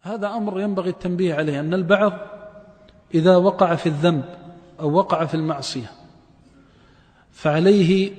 هذا أمر ينبغي التنبيه عليه، أن البعض إذا وقع في الذنب أو وقع في المعصية فعليه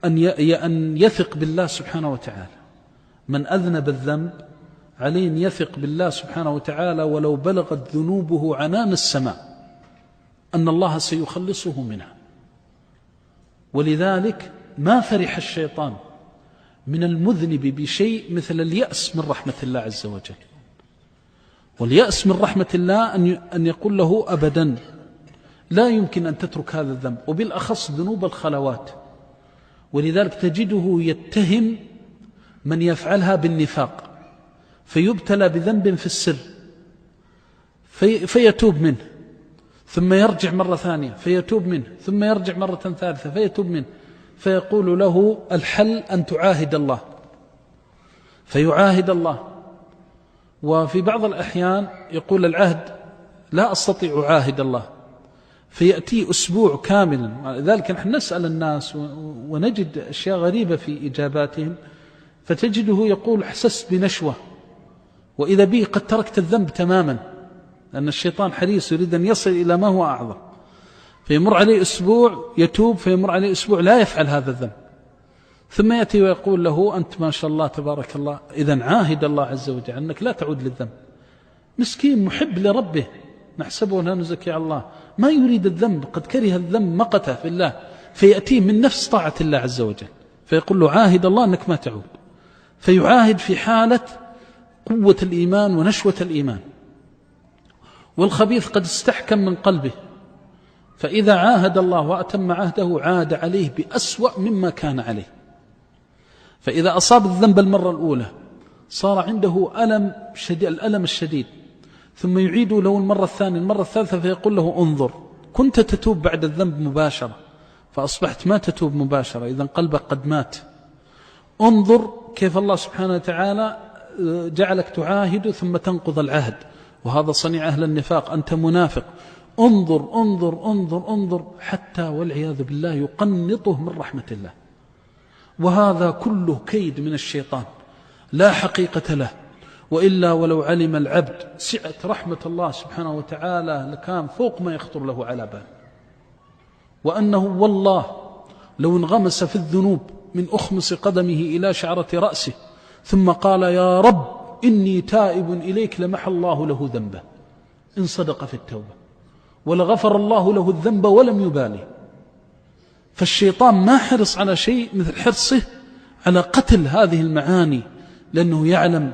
أن يثق بالله سبحانه وتعالى. من أذنب الذنب عليه أن يثق بالله سبحانه وتعالى ولو بلغت ذنوبه عنان السماء أن الله سيخلصه منها. ولذلك ما فرح الشيطان من المذنب بشيء مثل اليأس من رحمة الله عز وجل. واليأس من رحمة الله أن يقول له أبدا لا يمكن أن تترك هذا الذنب، وبالأخص ذنوب الخلوات. ولذلك تجده يتهم من يفعلها بالنفاق، فيبتلى بذنب في السر فيتوب منه، ثم يرجع مرة ثانية فيتوب منه، ثم يرجع مرة ثالثة فيتوب منه، فيقول له الحل أن تعاهد الله، فيعاهد الله. وفي بعض الأحيان يقول العهد لا أستطيع أعاهد الله، فيأتي أسبوع كاملا. ذلك نحن نسأل الناس ونجد أشياء غريبة في إجاباتهم، فتجده يقول أحسست بنشوة، وإذا به قد تركت الذنب تماما، لأن الشيطان حريص يريد أن يصل إلى ما هو أعظم. فيمر عليه أسبوع يتوب، فيمر عليه أسبوع لا يفعل هذا الذنب، ثم يأتي ويقول له أنت ما شاء الله تبارك الله، إذن عاهد الله عز وجل أنك لا تعود للذنب. مسكين محب لربه، نحسبه لا نزكي على الله، ما يريد الذنب، قد كره الذنب مقته في الله، فيأتيه من نفس طاعة الله عز وجل، فيقول له عاهد الله أنك ما تعود. فيعاهد في حالة قوة الإيمان ونشوة الإيمان. والخبيث قد استحكم من قلبه، فإذا عاهد الله وأتم عهده عاد عليه بأسوأ مما كان عليه. فإذا أصاب الذنب المرة الأولى صار عنده ألم شديد، الألم الشديد، ثم يعيد له المرة الثانية المرة الثالثة، فيقول له انظر كنت تتوب بعد الذنب مباشرة فأصبحت ما تتوب مباشرة، إذن قلبك قد مات. انظر كيف الله سبحانه وتعالى جعلك تعاهد ثم تنقض العهد، وهذا صنيع أهل النفاق، أنت منافق. انظر انظر انظر انظر حتى والعياذ بالله يقنطه من رحمة الله. وهذا كله كيد من الشيطان لا حقيقة له. وإلا ولو علم العبد سعة رحمة الله سبحانه وتعالى لكان فوق ما يخطر له على بال، وأنه والله لو انغمس في الذنوب من أخمص قدمه إلى شعرة رأسه ثم قال يا رب إني تائب إليك لمحى الله له ذنبه إن صدق في التوبة، ولغفر الله له الذنب ولم يبالي. فالشيطان ما حرص على شيء مثل حرصه على قتل هذه المعاني، لأنه يعلم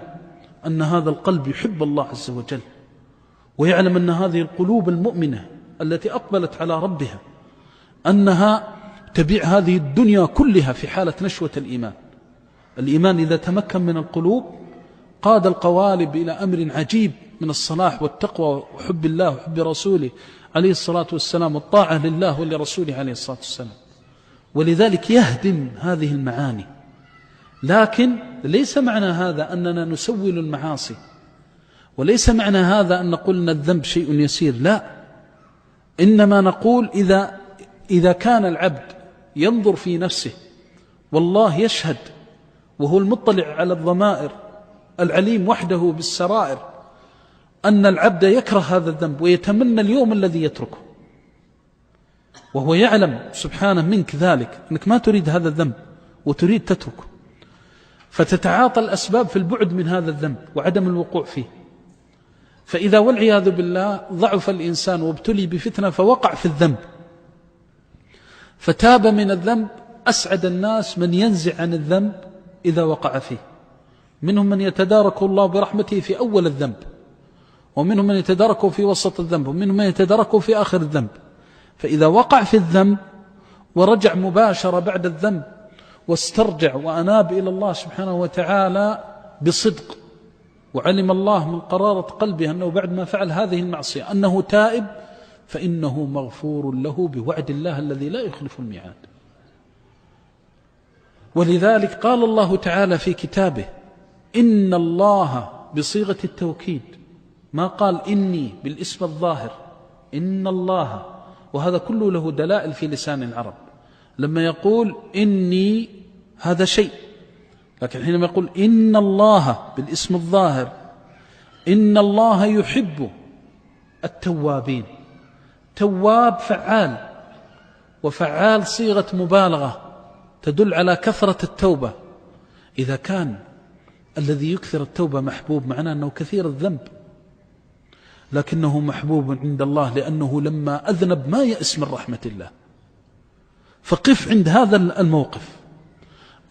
أن هذا القلب يحب الله عز وجل، ويعلم أن هذه القلوب المؤمنة التي أقبلت على ربها أنها تبيع هذه الدنيا كلها في حالة نشوة الإيمان. الإيمان إذا تمكن من القلوب قاد القوالب إلى أمر عجيب من الصلاح والتقوى وحب الله وحب رسوله عليه الصلاة والسلام، والطاعة لله ولرسوله عليه الصلاة والسلام. ولذلك يهدم هذه المعاني. لكن ليس معنى هذا أننا نسول المعاصي، وليس معنى هذا أن نقول أن الذنب شيء يسير، لا، إنما نقول إذا كان العبد ينظر في نفسه والله يشهد وهو المطلع على الضمائر العليم وحده بالسرائر أن العبد يكره هذا الذنب ويتمنى اليوم الذي يتركه، وهو يعلم سبحانه منك ذلك أنك ما تريد هذا الذنب وتريد تتركه، فتتعاطى الأسباب في البعد من هذا الذنب وعدم الوقوع فيه. فإذا والعياذ بالله ضعف الإنسان وابتلي بفتنة فوقع في الذنب فتاب من الذنب، أسعد الناس من ينزع عن الذنب إذا وقع فيه. منهم من يتدارك الله برحمته في أول الذنب، ومنهم من يتداركه في وسط الذنب، ومنهم من يتداركه في آخر الذنب. فإذا وقع في الذنب ورجع مباشرة بعد الذنب واسترجع وأناب إلى الله سبحانه وتعالى بصدق، وعلم الله من قرارة قلبه أنه بعد ما فعل هذه المعصية أنه تائب، فإنه مغفور له بوعد الله الذي لا يخلف الميعاد. ولذلك قال الله تعالى في كتابه إن الله بصيغة التوكيد، ما قال إني بالاسم الظاهر، إن الله، وهذا كله له دلائل في لسان العرب. لما يقول إني هذا شيء، لكن حينما يقول إن الله بالاسم الظاهر إن الله يحب التوابين. تواب فعال، وفعال صيغة مبالغة تدل على كثرة التوبة. إذا كان الذي يكثر التوبة محبوب معناه أنه كثير الذنب، لكنه محبوب عند الله لأنه لما أذنب ما يأس من رحمة الله. فقف عند هذا الموقف،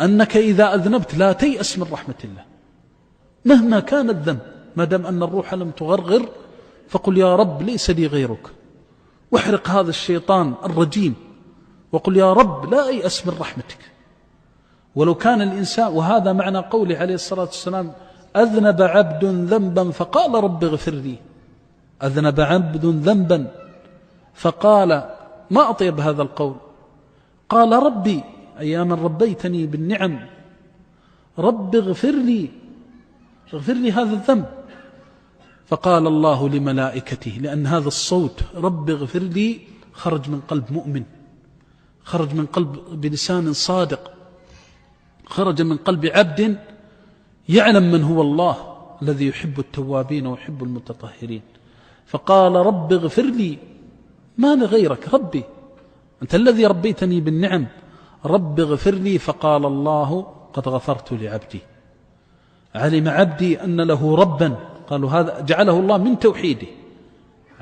أنك إذا أذنبت لا تيأس من رحمة الله مهما كان الذنب، ما دام أن الروح لم تغرغر، فقل يا رب ليس لي غيرك، واحرق هذا الشيطان الرجيم، وقل يا رب لا أيأس من رحمتك. ولو كان الإنسان، وهذا معنى قوله عليه الصلاة والسلام: أذنب عبد ذنبا فقال رب اغفر لي. أذنب عبد ذنبا فقال، ما أطيب هذا القول، قال ربي أياما ربيتني بالنعم، رب اغفر لي، اغفر لي هذا الذنب. فقال الله لملائكته، لأن هذا الصوت رب اغفر لي خرج من قلب مؤمن، خرج من قلب بلسان صادق، خرج من قلب عبد يعلم من هو الله الذي يحب التوابين ويحب المتطهرين. فقال رب اغفر لي، ما لغيرك ربي، أنت الذي ربيتني بالنعم، رب اغفر لي. فقال الله قد غفرت لعبدي. علم عبدي أن له ربا، قالوا هذا جعله الله من توحيده،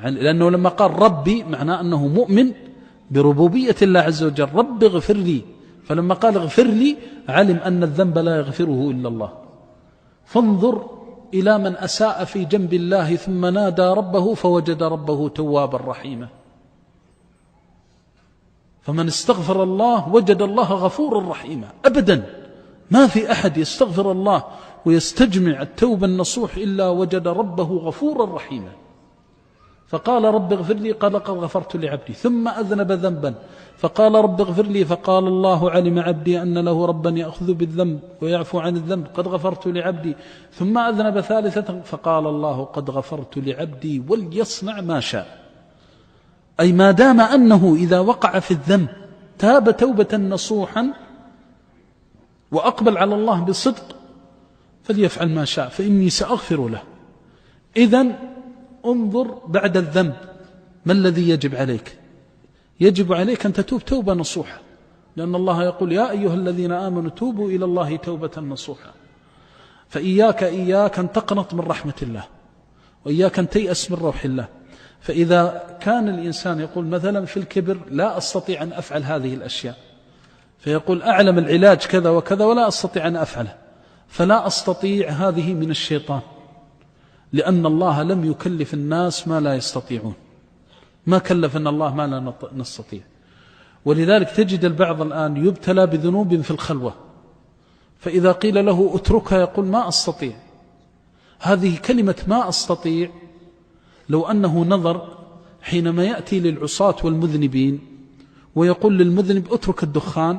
لأنه لما قال ربي معناه أنه مؤمن بربوبية الله عز وجل، رب اغفر لي. فلما قال اغفر لي علم أن الذنب لا يغفره إلا الله. فانظر إلى من أساء في جنب الله ثم نادى ربه فوجد ربه توابا رحيما. فمن استغفر الله وجد الله غفورا رحيما. أبدا ما في أحد يستغفر الله ويستجمع التوبة النصوح إلا وجد ربه غفورا رحيما. فقال رب اغفر لي، قال قد غفرت لعبدي. ثم أذنب ذنبا فقال رب اغفر لي، فقال الله علم عبدي أن له ربا يأخذ بالذنب ويعفو عن الذنب، قد غفرت لعبدي. ثم أذنب ثالثة فقال الله قد غفرت لعبدي وليصنع ما شاء. أي ما دام أنه إذا وقع في الذنب تاب توبة نصوحا وأقبل على الله بصدق فليفعل ما شاء فإني سأغفر له. إذن انظر بعد الذنب ما الذي يجب عليك؟ يجب عليك أن تتوب توبة نصوحة، لأن الله يقول يا أيها الذين آمنوا توبوا إلى الله توبة نصوحة. فإياك أن تقنط من رحمة الله، وإياك أن تيأس من روح الله. فإذا كان الإنسان يقول مثلا في الكبر لا أستطيع أن أفعل هذه الأشياء، فيقول أعلم العلاج كذا وكذا ولا أستطيع أن أفعله، فلا أستطيع هذه من الشيطان، لأن الله لم يكلف الناس ما لا يستطيعون، ما كلفنا الله ما لا نستطيع. ولذلك تجد البعض الآن يبتلى بذنوب في الخلوة، فإذا قيل له اتركها يقول ما أستطيع. هذه كلمة ما أستطيع لو أنه نظر حينما يأتي للعصاة والمذنبين ويقول للمذنب اترك الدخان،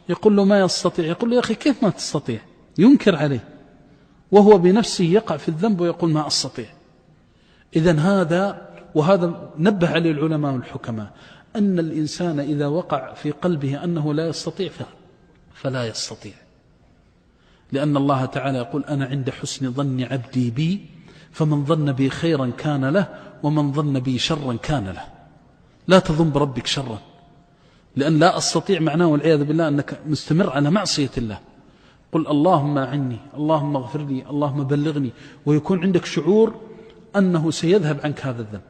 يقول له ما يستطيع، يقول له يا أخي كيف ما تستطيع؟ ينكر عليه وهو بنفسه يقع في الذنب ويقول ما أستطيع. إذن وهذا نبه عليه العلماء والحكماء، أن الإنسان إذا وقع في قلبه أنه لا يستطيع فلا يستطيع، لأن الله تعالى يقول أنا عند حسن ظن عبدي بي فمن ظن بي خيرا كان له ومن ظن بي شرا كان له. لا تظن بربك شرا، لأن لا أستطيع معناه والعياذ بالله أنك مستمر على معصية الله. قل اللهم أعني، اللهم اغفر لي، اللهم بلغني، ويكون عندك شعور أنه سيذهب عنك هذا الذنب.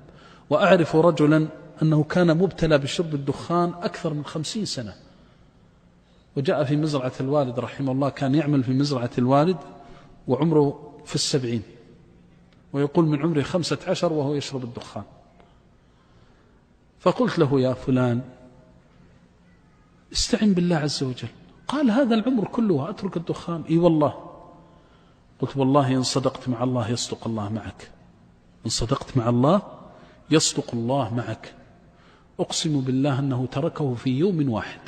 وأعرف رجلا أنه كان مبتلى بشرب الدخان أكثر من 50 سنة، وجاء في مزرعة الوالد رحمه الله، كان يعمل في مزرعة الوالد وعمره في 70، ويقول من عمره 15 وهو يشرب الدخان. فقلت له يا فلان استعن بالله عز وجل. قال هذا العمر كله أترك الدخان؟ إي والله. قلت والله إن صدقت مع الله يصدق الله معك، إن صدقت مع الله يصدق الله معك. أقسم بالله أنه تركه في يوم واحد،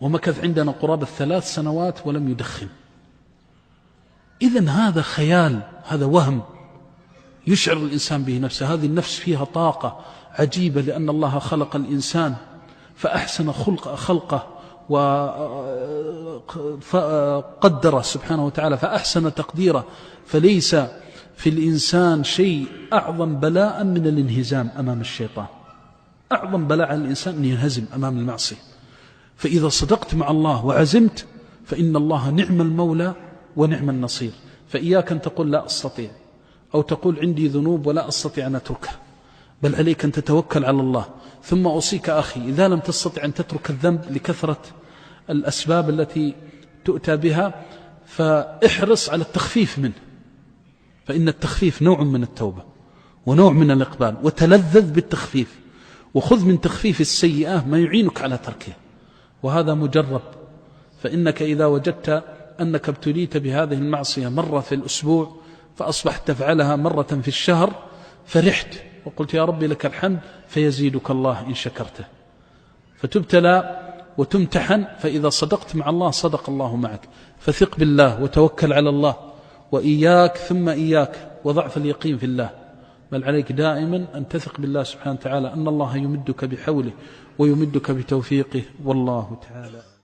ومكث عندنا قرابة 3 سنوات ولم يدخن. إذن هذا خيال، هذا وهم يشعر الإنسان به نفسه. هذه النفس فيها طاقة عجيبة، لأن الله خلق الإنسان فأحسن خلقه وقدر سبحانه وتعالى فأحسن تقديره، فليس في الإنسان شيء أعظم بلاء من الانهزام أمام الشيطان. أعظم بلاء على الإنسان أن ينهزم أمام المعصية. فإذا صدقت مع الله وعزمت فإن الله نعم المولى ونعم النصير. فإياك أن تقول لا أستطيع، أو تقول عندي ذنوب ولا أستطيع أن أتركها، بل عليك أن تتوكل على الله. ثم أوصيك أخي إذا لم تستطع أن تترك الذنب لكثرة الأسباب التي تؤتى بها، فاحرص على التخفيف منه، فإن التخفيف نوع من التوبة ونوع من الإقبال، وتلذذ بالتخفيف، وخذ من تخفيف السيئة ما يعينك على تركها، وهذا مجرب. فإنك إذا وجدت أنك ابتليت بهذه المعصية مرة في الأسبوع، فأصبحت تفعلها مرة في الشهر، فرحت وقلت يا ربي لك الحمد، فيزيدك الله إن شكرته. فتبتلى وتمتحن، فإذا صدقت مع الله صدق الله معك. فثق بالله وتوكل على الله، وإياك ثم إياك وضعف اليقين في الله، بل عليك دائما أن تثق بالله سبحانه وتعالى أن الله يمدك بحوله ويمدك بتوفيقه، والله تعالى